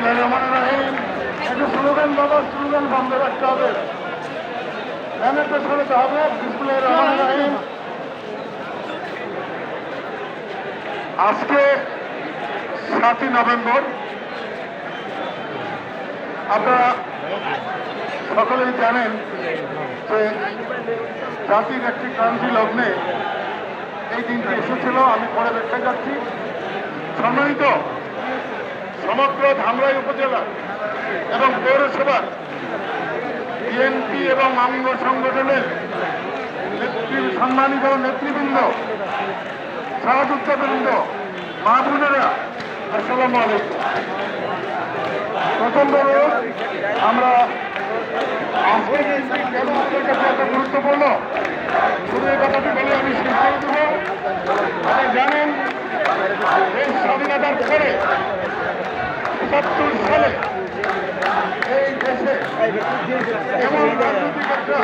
বিসমিল্লাহিররহমানিররহিম। একটু স্লোগান বাবা, স্লোগান বন্ধ রাখতে হবে, ব্যানারটা সরাতে হবে। বিসমিল্লাহিররহমানিররহিম। আজকে 7ই নভেম্বর। আপনারা সকলেই জানেন যে জাতির একটি ক্রান্তি লগ্নে এই দিনটি এসেছিল। আমি পরে ব্যাখ্যা যাচ্ছি। সম্মানিত সমগ্র ধামরাই উপজেলা এবং পৌরসভার বিএনপি এবং অঙ্গ সংগঠনের সম্মানিত নেতৃবৃন্দ, সহযোদ্ধাবৃন্দ, মা বোনেরা, আসসালামু আলাইকুম। প্রথমভাবে আমরা আজকের দিনটি কেন আমাদের কাছে এত গুরুত্বপূর্ণ, শুধু এই কথাটি বলে আমি শেষ করে দেব। আপনারা জানেন এই স্বাধীনতার পরে ৭৭ সালে এই দেশে এমন রাজনৈতিক একটা